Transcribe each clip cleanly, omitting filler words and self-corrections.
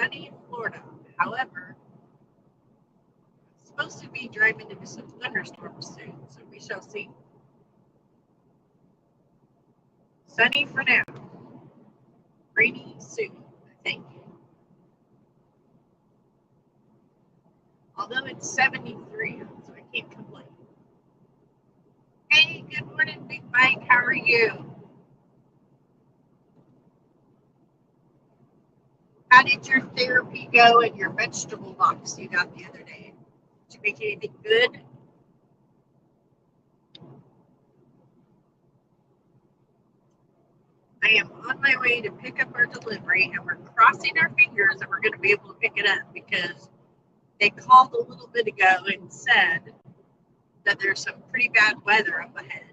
sunny in Florida. However, it's supposed to be driving into some thunderstorms soon, so we shall see. Sunny for now. Rainy soon, I think. Although it's 73, so I can't complain. Hey, good morning, Big Mike. How are you? How did your therapy go in your vegetable box you got the other day? Did you make anything good? I am on my way to pick up our delivery, and we're crossing our fingers that we're going to be able to pick it up because they called a little bit ago and said that there's some pretty bad weather up ahead,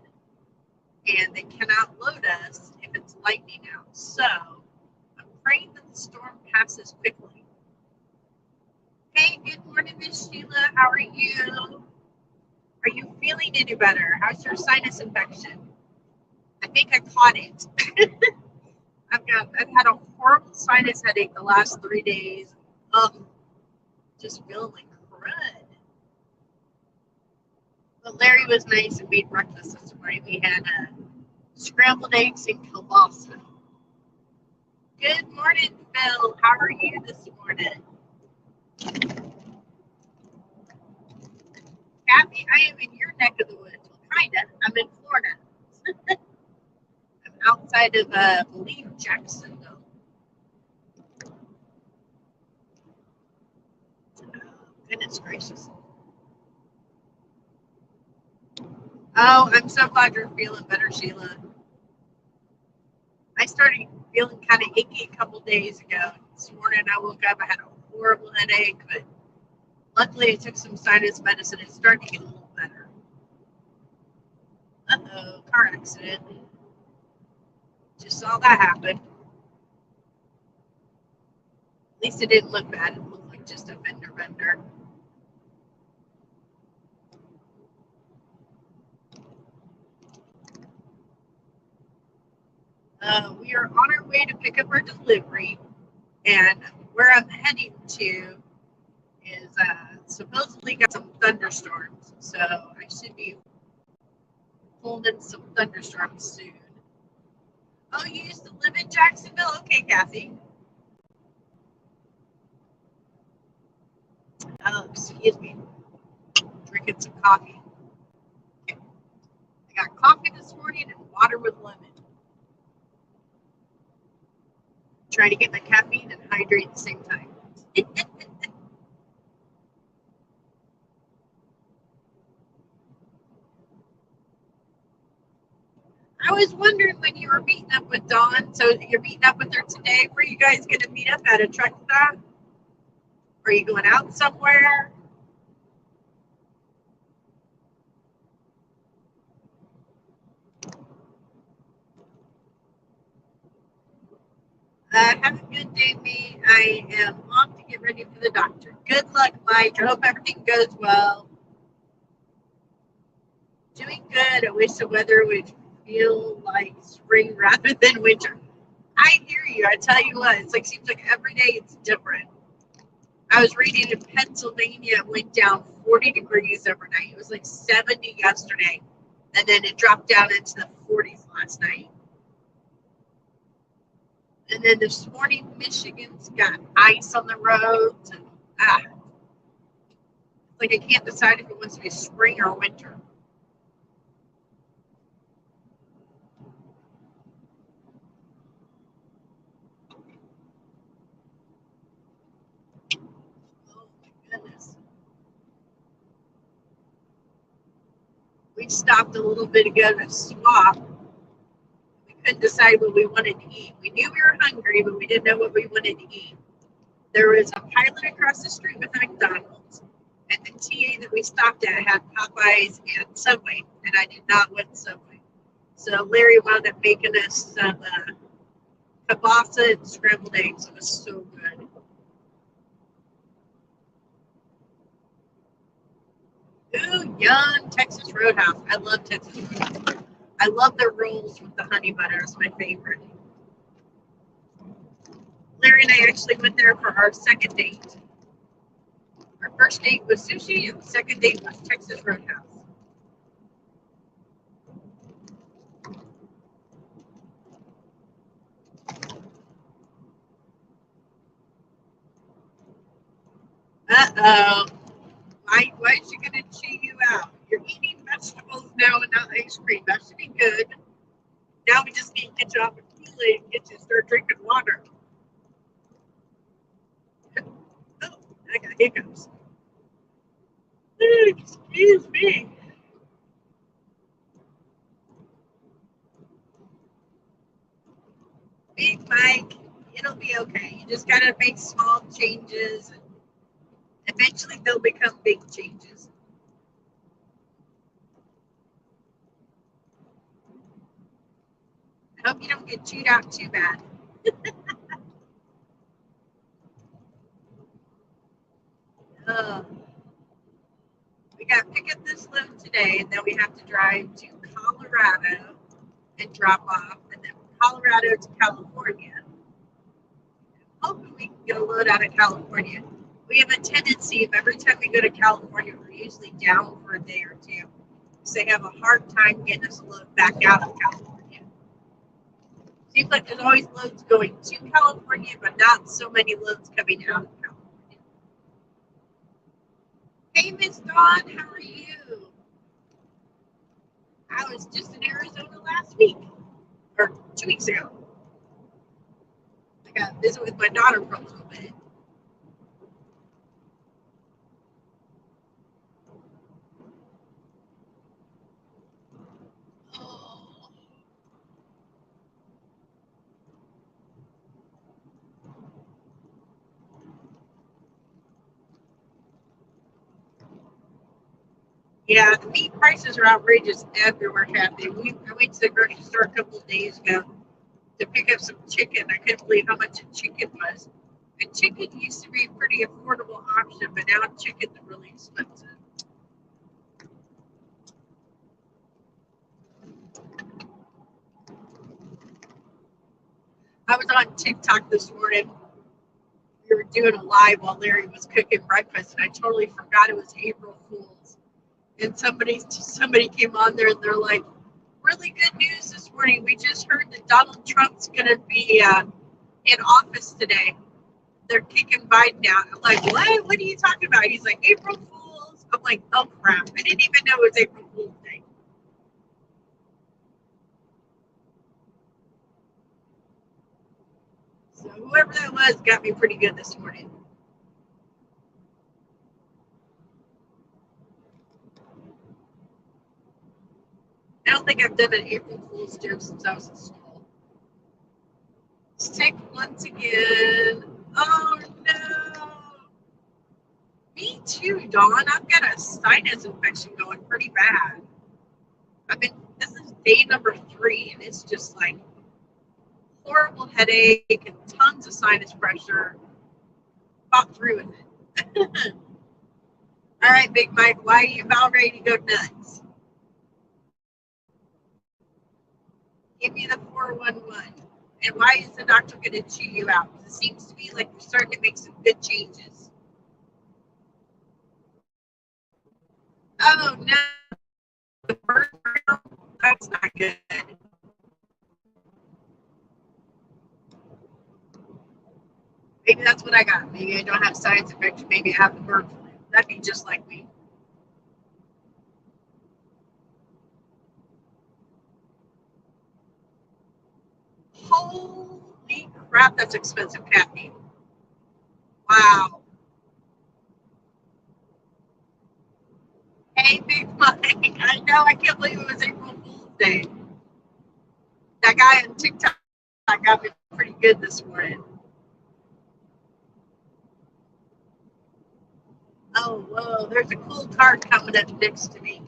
and they cannot load us if it's lightning out. So I'm praying that the storm passes quickly. Hey, good morning, Miss Sheila. How are you? Are you feeling any better? How's your sinus infection? I think I caught it. I've had a horrible sinus headache the last 3 days. Just feeling like crud. But Larry was nice and made breakfast this morning. We had scrambled eggs and kielbasa. Good morning, Phil. How are you this morning? Kathy, I am in your neck of the woods. Well, kind of. I'm in Florida. I'm outside of, I believe, Jacksonville. Oh, goodness gracious. Oh, I'm so glad you're feeling better, Sheila. I started feeling kind of achy a couple days ago. This morning I woke up, I had a horrible headache, but luckily I took some sinus medicine and it started to get a little better. Uh-oh, car accident. Just saw that happen. At least it didn't look bad. It looked like just a fender bender. We are on our way to pick up our delivery, and where I'm heading to is supposedly got some thunderstorms, so I should be pulling in some thunderstorms soon. Oh, you used to live in Jacksonville? Okay, Kathy. Oh, excuse me. Drinking some coffee. Okay. I got coffee this morning and water with lemon. Trying to get my caffeine and hydrate at the same time. I was wondering when you were meeting up with Dawn. So you're meeting up with her today. Were you guys going to meet up at a truck stop? Are you going out somewhere? Have a good day, me. I am off to get ready for the doctor. Good luck, Mike. I hope everything goes well. Doing good. I wish the weather would feel like spring rather than winter. I hear you. I tell you what, it's like seems like every day it's different. I was reading in Pennsylvania, it went down 40 degrees overnight. It was like 70 yesterday, and then it dropped down into the 40s last night. And then this morning, Michigan's got ice on the roads, and it's like I can't decide if it wants to be spring or winter. Oh my goodness. We stopped a little bit ago to swap. We couldn't decide what we wanted to eat. We knew we were hungry, but we didn't know what we wanted to eat. There was a pilot across the street with McDonald's, and the TA that we stopped at had Popeyes and Subway, and I did not want Subway. So Larry wound up making us some kielbasa and scrambled eggs. It was so good. Ooh, yum, Texas Roadhouse. I love Texas Roadhouse. I love their rolls with the honey butter. It's my favorite. Larry and I actually went there for our second date. Our first date was sushi, and the second date was Texas Roadhouse. Uh-oh. Why is she going to chew you out? You're eating vegetables now and not ice cream. That should be good. Now we just need to get you off of Kool-Aid and get you to start drinking water. Oh, I got hiccups. Excuse me. Big Mike, it'll be okay. You just gotta make small changes, and eventually they'll become big changes. I hope you don't get chewed out too bad. We got to pick up this load today, and then we have to drive to Colorado and drop off, and then Colorado to California. Hopefully we can get a load out of California. We have a tendency of every time we go to California, we're usually down for a day or two. So they have a hard time getting us a load back out of California. Seems like there's always loads going to California, but not so many loads coming out of California. Hey, Miss Dawn, how are you? I was just in Arizona last week, or 2 weeks ago. I got to visit with my daughter for a little bit. Yeah, the meat prices are outrageous everywhere, Kathy. I went to the grocery store a couple of days ago to pick up some chicken. I couldn't believe how much a chicken was. And chicken used to be a pretty affordable option, but now chicken's really expensive. I was on TikTok this morning. We were doing a live while Larry was cooking breakfast, and I totally forgot it was April Fool's. And somebody came on there, and they're like, really good news this morning. We just heard that Donald Trump's going to be in office today. They're kicking Biden out. I'm like, what? What are you talking about? He's like, April Fool's. I'm like, oh, crap. I didn't even know it was April Fool's Day. So whoever that was got me pretty good this morning. I don't think I've done an April Fool's joke since I was in school. Sick once again. Oh, no. Me too, Dawn. I've got a sinus infection going pretty bad. This is day number 3, and it's just like horrible headache and tons of sinus pressure. Fought through with it. All right, Big Mike, why are you about ready to go nuts? Give me the 411. And why is the doctor going to chew you out? It seems to be like you're starting to make some good changes. Oh, no. The first round? That's not good. Maybe that's what I got. Maybe I don't have sinus infection. Maybe I have the bird flu. That'd be just like me. Holy crap, that's expensive, Kathy. Wow. Hey, Big Mike. I know, I can't believe it was April Fool's Day. That guy on TikTok got me pretty good this morning. Oh, whoa, there's a cool car coming up next to me.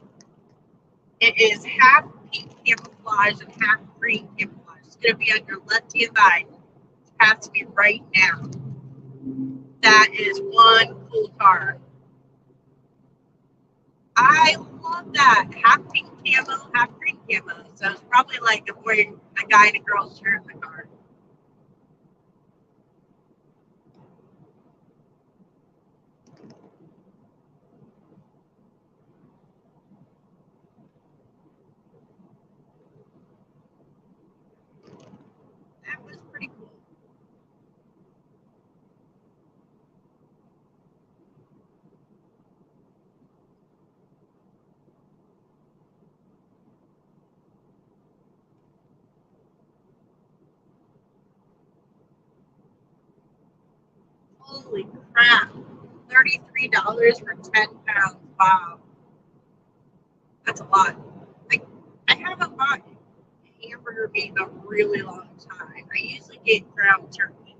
It is half pink camouflage and half green camouflage. It's going to be on your left-hand side. It's past me right now. That is one cool car. I love that. Half pink camo, half green camo. So it's probably like a guy and a girl sharing the car. crap. $33 for 10 pounds. Wow. That's a lot. Like, I haven't bought hamburger meat in a really long time. I usually get ground turkey.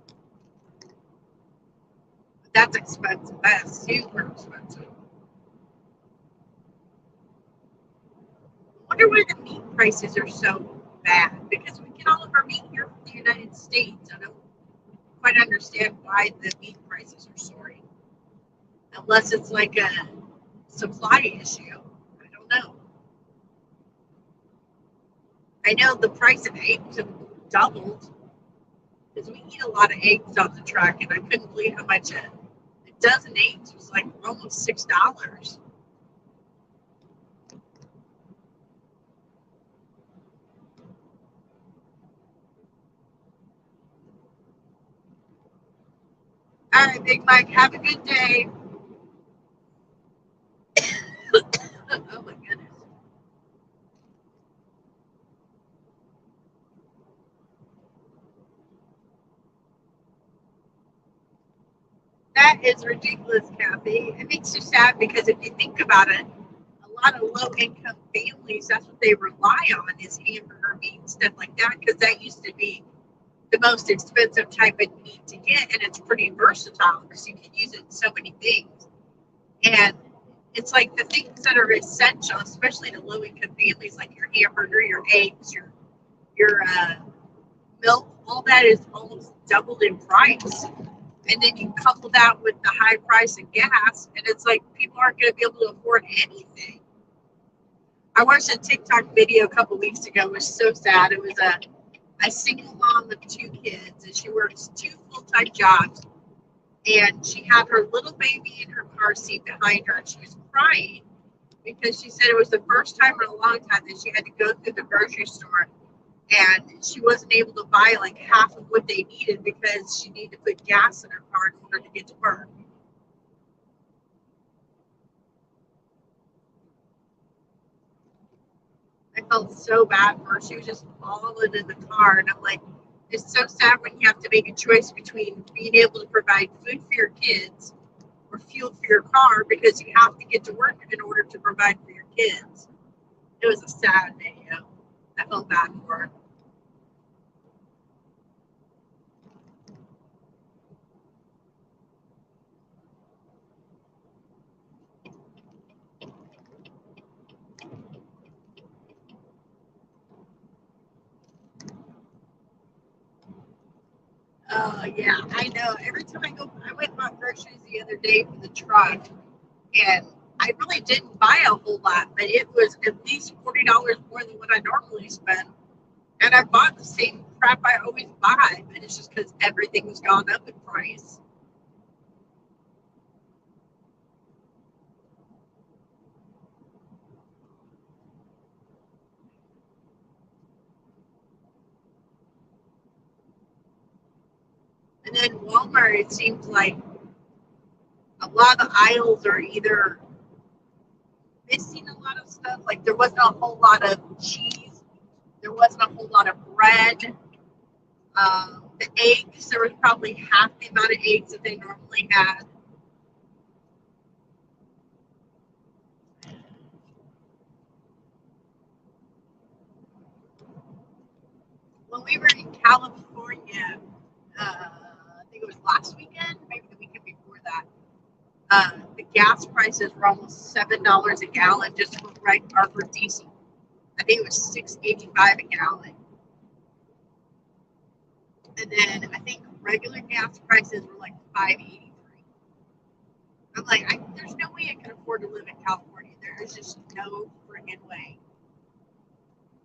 But that's expensive. That's super expensive. I wonder why the meat prices are so bad. Because we get all of our meat here from the United States. I don't quite understand why the meat prices are soaring. Unless it's like a supply issue. I don't know. I know the price of eggs have doubled because we eat a lot of eggs on the truck, and I couldn't believe how much a dozen eggs was like almost $6. All right, Big Mike, have a good day. Oh my goodness. That is ridiculous, Kathy. It makes you sad because if you think about it, a lot of low income families, that's what they rely on is hamburger meat and stuff like that because that used to be the most expensive type of meat to get, and it's pretty versatile because you can use it in so many things. And it's like the things that are essential, especially to low income families, like your hamburger, your eggs, your milk, all that is almost doubled in price. And then you couple that with the high price of gas, and it's like people aren't going to be able to afford anything. I watched a TikTok video a couple weeks ago. It was so sad. It was a single mom with two kids, and she works two full-time jobs. And she had her little baby in her car seat behind her, and she was crying because she said it was the first time in a long time that she had to go through the grocery store and she wasn't able to buy like half of what they needed because she needed to put gas in her car in order to get to work. I felt so bad for her. She was just falling in the car, and I'm like, it's so sad when you have to make a choice between being able to provide food for your kids or fuel for your car because you have to get to work in order to provide for your kids. It was a sad video. I felt bad for her. Oh yeah, I know. Every time I went and bought groceries the other day for the truck, and I really didn't buy a whole lot, but it was at least $40 more than what I normally spend. And I bought the same crap I always buy, but it's just because everything's gone up in price. And then Walmart, it seems like a lot of the aisles are either missing a lot of stuff. Like there wasn't a whole lot of cheese, there wasn't a whole lot of bread. The eggs, there was probably half the amount of eggs that they normally had. When we were in California, I think it was last weekend, maybe the weekend before that, the gas prices were almost $7 a gallon just for for diesel. I think it was $6.85 a gallon. And then I think regular gas prices were like $5.83. I'm like, there's no way I can afford to live in California. There is just no friggin' way.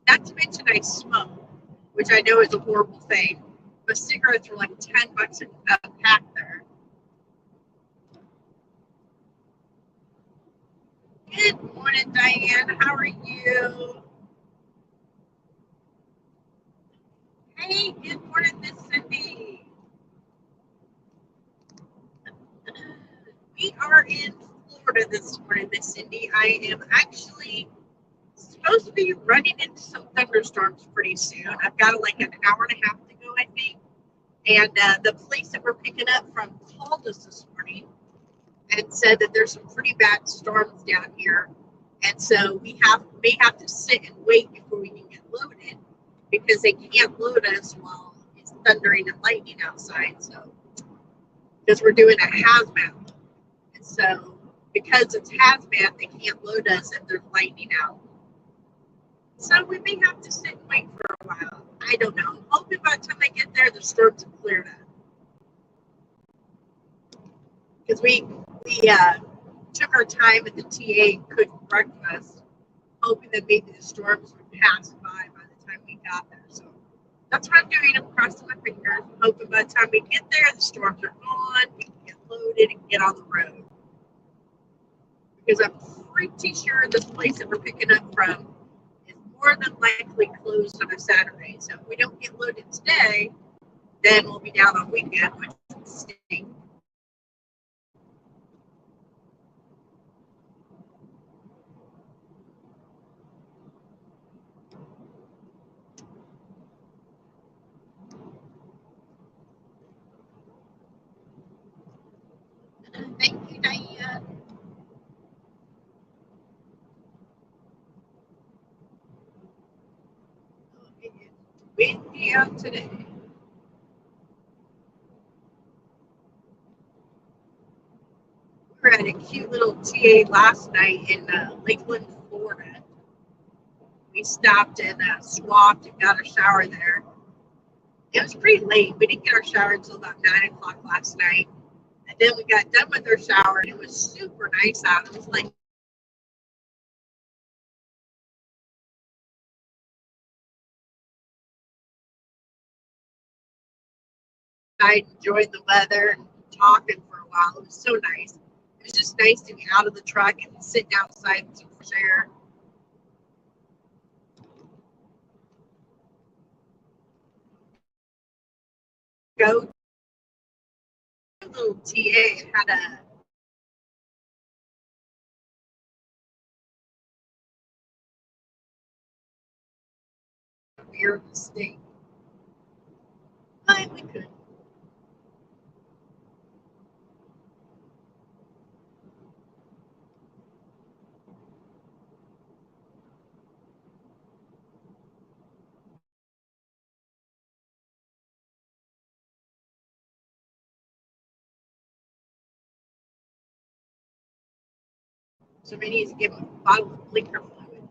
Not to mention I smoke, which I know is a horrible thing. But cigarettes were like $10 a pack there. Good morning, Diane. How are you? Hey, good morning, Miss Cindy. We are in Florida this morning, Miss Cindy. I am actually supposed to be running into some thunderstorms pretty soon. I've got like an hour and a half to go, I think. And the place that we're picking up from called us this morning and said that there's some pretty bad storms down here. And so we may have to sit and wait before we can get loaded because they can't load us while it's thundering and lightning outside. So, because we're doing a hazmat. And so, because it's hazmat, they can't load us if there's lightning out. So, we may have to sit and wait for a while. I don't know. I'm hoping by the time I get there, the storms have cleared up. Because we took our time at the TA and cooked breakfast, hoping that maybe the storms would pass by the time we got there. So that's what I'm doing. I'm crossing my fingers, hoping by the time we get there, the storms are gone, we can get loaded and get on the road. Because I'm pretty sure this place that we're picking up from is more than likely closed on a Saturday. So if we don't get loaded today, then we'll be down on weekend, which is stink. Thank you, Diane. It is windy out today. We were at a cute little TA last night in Lakeland, Florida. We stopped and swapped and got a shower there. It was pretty late. We didn't get our shower until about 9 o'clock last night. And then we got done with our shower and it was super nice out. It was like I enjoyed the weather and talking for a while. It was so nice. It was just nice to be out of the truck and sitting outside with some fresh air. Go to a little TA had a beer and steak. But we could. Somebody needs to give him a bottle of liquor fluid.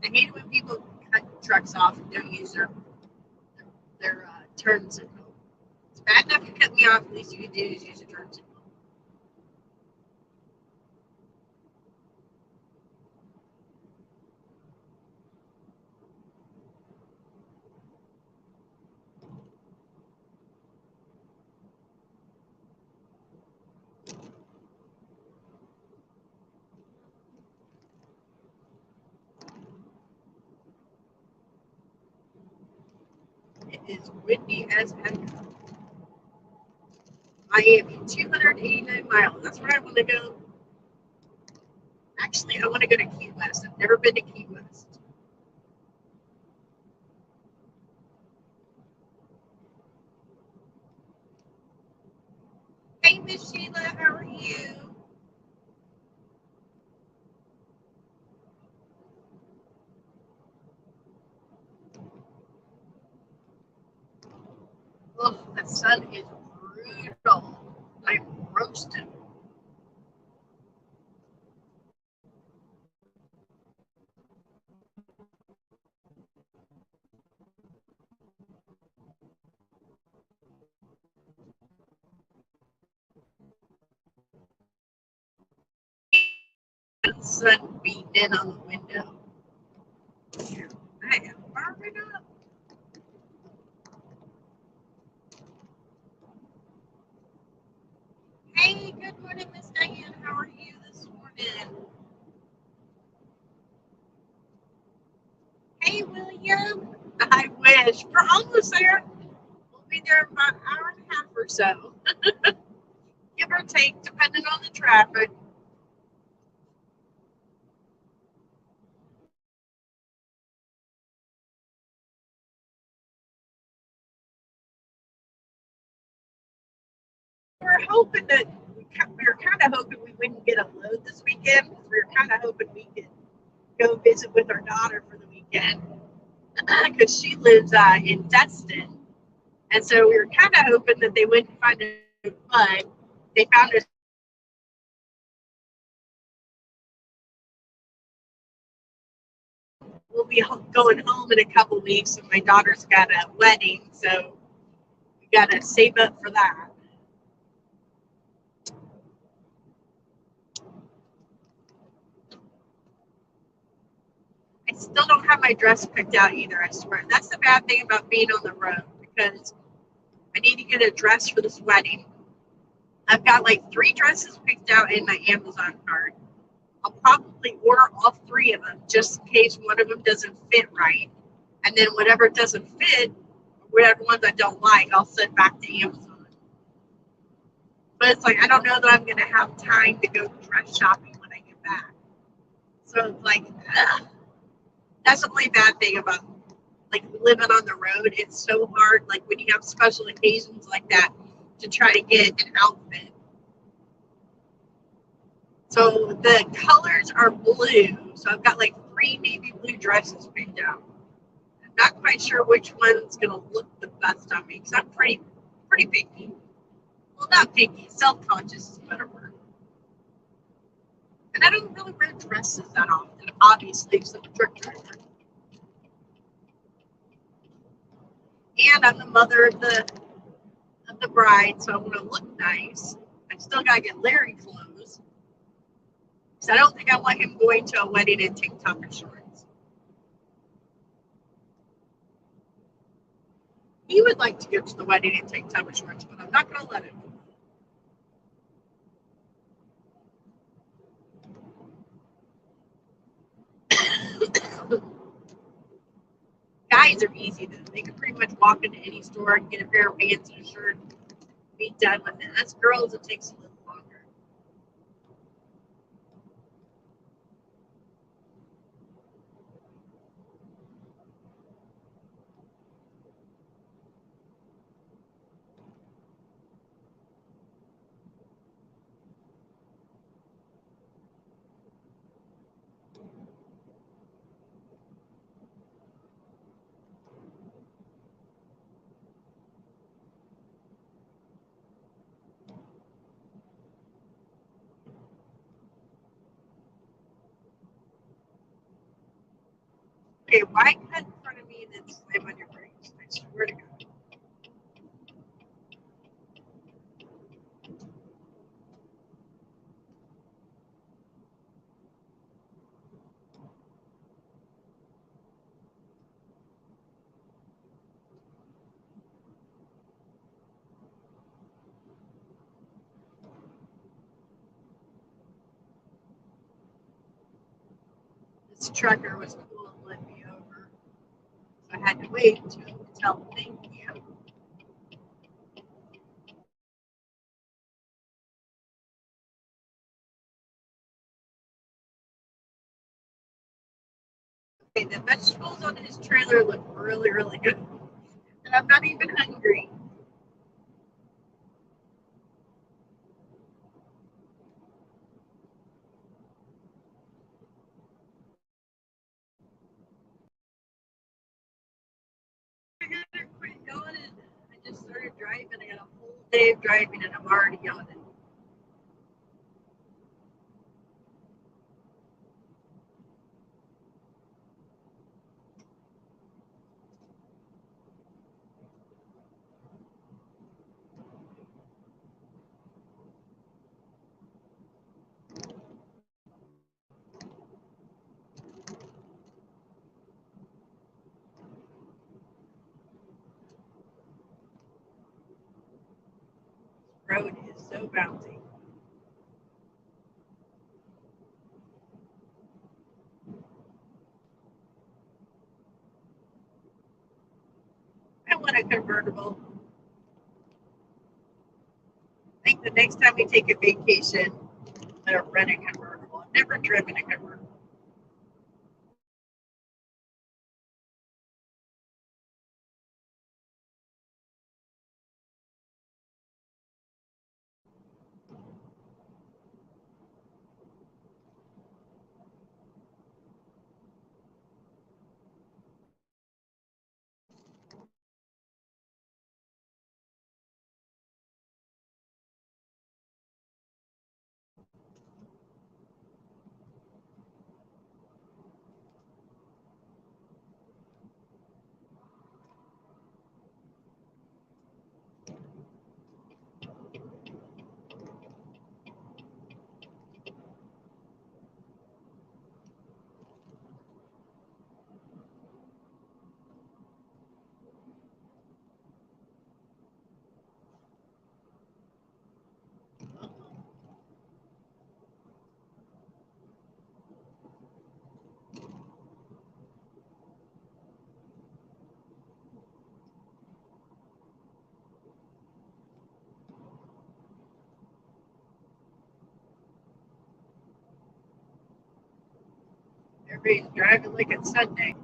I hate it when people cut trucks off and don't use their turn signal. It's bad enough you cut me off. At least you can do is use a turn signal. It is windy as heck. Miami, 289 miles. That's where I want to go. Actually, I want to go to Key West. I've never been to Key West. Hey, Miss Sheila, how are you? Oh, the sun is brutal. I'm roasted. The sun beating in on the window. I am burning up. Hey, good morning, Miss Diane. How are you this morning? Hey, William. I wish. We're almost there. We'll be there in about an hour and a half or so. give or take, depending on the traffic. We're hoping that we were kind of hoping we wouldn't get a load this weekend. We were kind of hoping we could go visit with our daughter for the weekend because she lives in Destin, and so we were kind of hoping that they wouldn't find a but they found us. We'll be going home in a couple weeks, and my daughter's got a wedding, so we got to save up for that. I still don't have my dress picked out either, I swear. That's the bad thing about being on the road because I need to get a dress for this wedding. I've got like 3 dresses picked out in my Amazon cart. I'll probably order all 3 of them just in case one of them doesn't fit right. And then whatever doesn't fit, whatever ones I don't like, I'll send back to Amazon. But it's like, I don't know that I'm going to have time to go dress shopping when I get back. So it's like, ugh. That's the only bad thing about like living on the road. It's so hard, like when you have special occasions like that, to try to get an outfit. So the colors are blue. So I've got like 3 navy blue dresses picked out. I'm not quite sure which one's gonna look the best on me because I'm pretty picky. Well, not picky, self-conscious is a better word. And I don't really wear dresses that often, obviously, except a truck driver. And I'm the mother of the bride, so I want to look nice. I still gotta get Larry clothes. So I don't think I want him going to a wedding in tank top and shorts. He would like to go to the wedding in tank top and shorts, but I'm not gonna let him. Guys are easy though. They can pretty much walk into any store and get a pair of pants and a shirt, be done with it. Us girls, it takes a little longer. Okay, why cut in front of me and then slam on your brakes? I swear to God. This trucker was cool and let me over. So I had to wait until he could tell thank you. Okay, the vegetables on his trailer look really, really good. And I'm not even hungry. I gotta quit yawning. I just started driving. I got a whole day of driving and I'm already yawning. Road is so bouncy. I want a convertible. I think the next time we take a vacation, I'm going to rent a convertible. I've never driven a convertible. Everybody's driving like it's Sunday.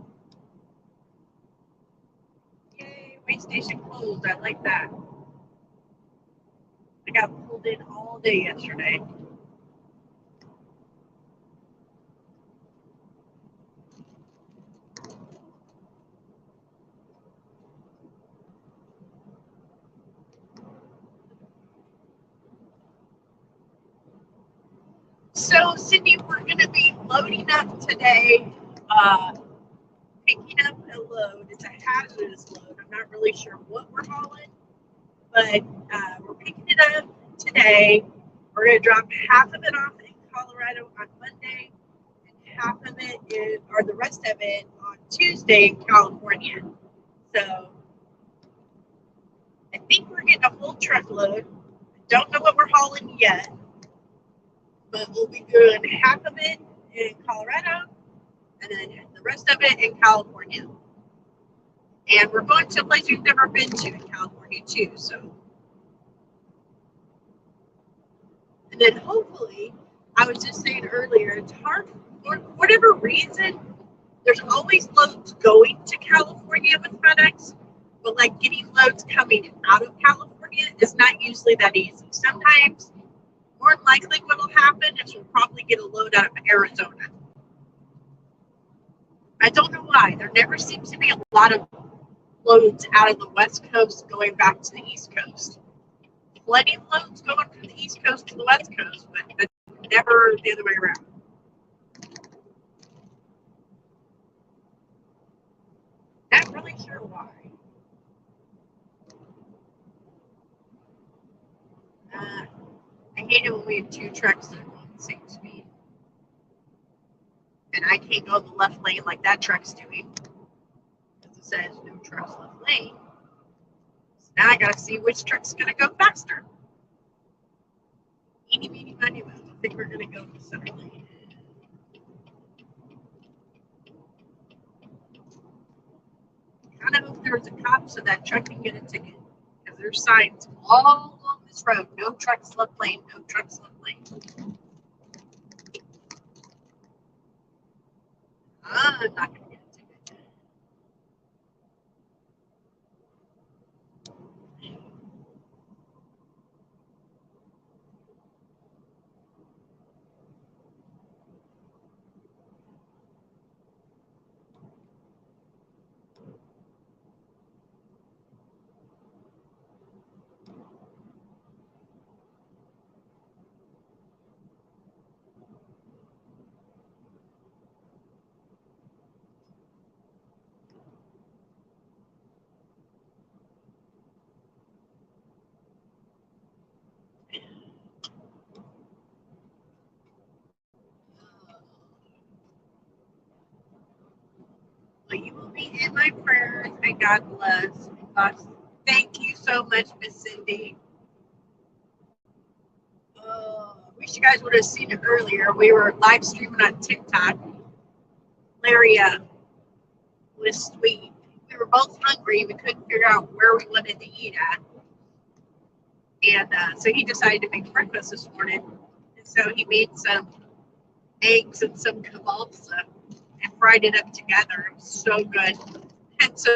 Yay, way station closed. I like that. I got pulled in all day yesterday. So, Cindy, we're going to be loading up today, picking up a load. It's a hazardous load. I'm not really sure what we're hauling, but we're picking it up today. We're going to drop half of it off in Colorado on Monday, and half of it or the rest of it on Tuesday in California. So, I think we're getting a full truckload. Don't know what we're hauling yet, but we'll be doing half of it in Colorado and then the rest of it in California. And we're going to a place we've never been to in California too. So, and then hopefully, I was just saying earlier, it's hard for whatever reason. There's always loads going to California with FedEx, but like getting loads coming out of California is not usually that easy. Sometimes, more than likely, what will happen is we'll probably get a load out of Arizona. I don't know why. There never seems to be a lot of loads out of the West Coast going back to the East Coast. Plenty of loads going from the East Coast to the West Coast, but never the other way around. Not really sure why. I hate it when we have two trucks that are going the same speed. And I can't go in the left lane like that truck's doing. Because it says no trucks left lane. So now I got to see which truck's going to go faster. Eeny, meeny, miny, moe. I think we're going to go in the center lane. I kind of hope there was a cop so that truck can get a ticket. Because there's signs all along this road. No trucks left lane. No trucks left lane. I'm not going to get a ticket. But you will be in my prayers, and God bless. God, thank you so much, Miss Cindy. Wish you guys would have seen it earlier. We were live streaming on TikTok. Larry was sweet. We were both hungry. We couldn't figure out where we wanted to eat at. And so he decided to make breakfast this morning. And so he made some eggs and some kabalsa and fried it up together. It was so good. And so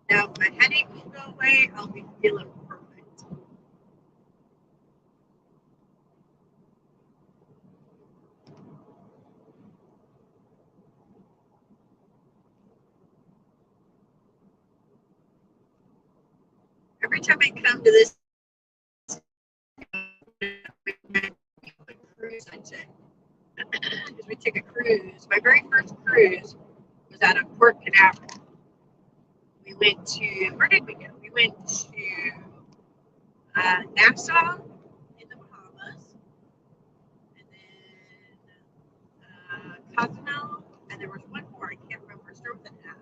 now my headache will go away. I'll be feeling perfect. Every time I come to this cruise, I take because we took a cruise. My very first cruise was out of Port Canaveral. We went to, where did we go? We went to Nassau in the Bahamas, and then Cozumel, and there was one more. I can't remember. It started with an F.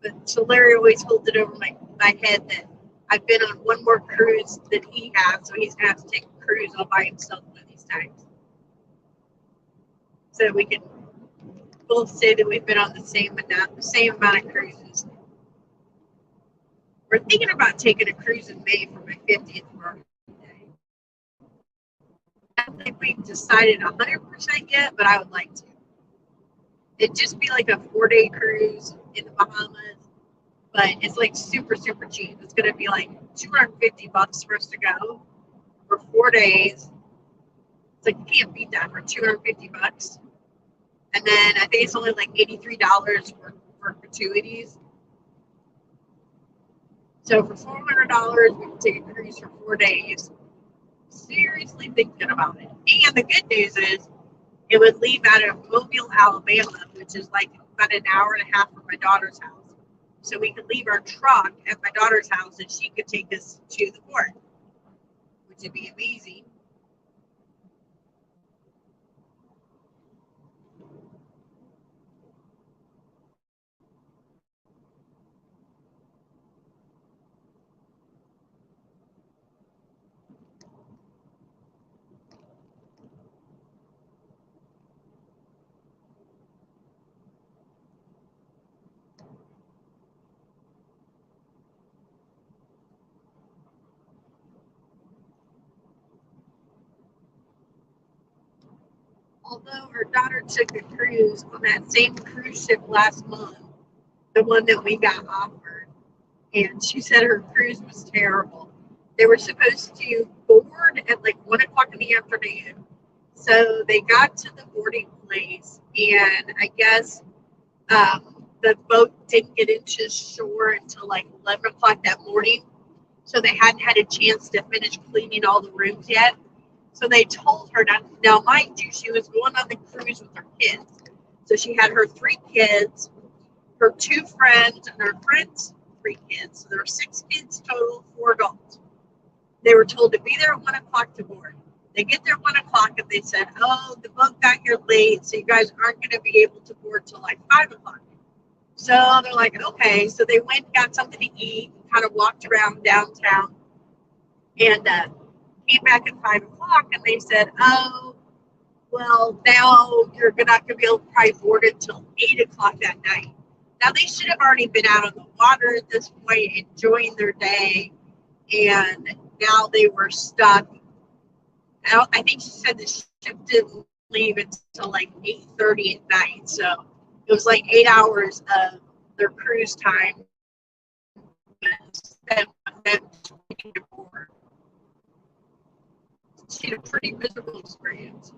But so Larry always holds it over my head that I've been on one more cruise than he has, so he's going to have to take a cruise all by himself one of these times. So we can both say that we've been on the same amount of cruises. We're thinking about taking a cruise in May for my 50th birthday. I don't think we've decided 100% yet, but I would like to. It'd just be like a 4-day cruise in the Bahamas, but it's like super, super cheap. It's going to be like $250 for us to go for 4 days. It's like, you can't beat that for $250. And then I think it's only like $83 for gratuities. So for $400, we can take a cruise for 4 days. Seriously thinking about it. And the good news is it would leave out of Mobile, Alabama, which is like about an hour and a half from my daughter's house. So we could leave our truck at my daughter's house and she could take us to the port, which would be amazing. Although her daughter took a cruise on that same cruise ship last month, the one that we got offered, and she said her cruise was terrible. They were supposed to board at like 1 o'clock in the afternoon. So they got to the boarding place, and I guess the boat didn't get into shore until like 11 o'clock that morning. So they hadn't had a chance to finish cleaning all the rooms yet. So they told her, now mind you, she was going on the cruise with her kids. So she had her 3 kids, her 2 friends, and her friends' 3 kids. So there were 6 kids total, 4 adults. They were told to be there at 1 o'clock to board. They get there at 1 o'clock and they said, oh, the boat got here late, so you guys aren't going to be able to board till like 5 o'clock. So they're like, okay. So they went and got something to eat, kind of walked around downtown, and came back at 5 o'clock, and they said, oh, well, now you're not going to be able to probably board it until 8 o'clock that night. Now, they should have already been out on the water at this point, enjoying their day, and now they were stuck. I think she said the ship didn't leave until like 8:30 at night, so it was like 8 hours of their cruise time spent with them to board. She had a pretty miserable experience.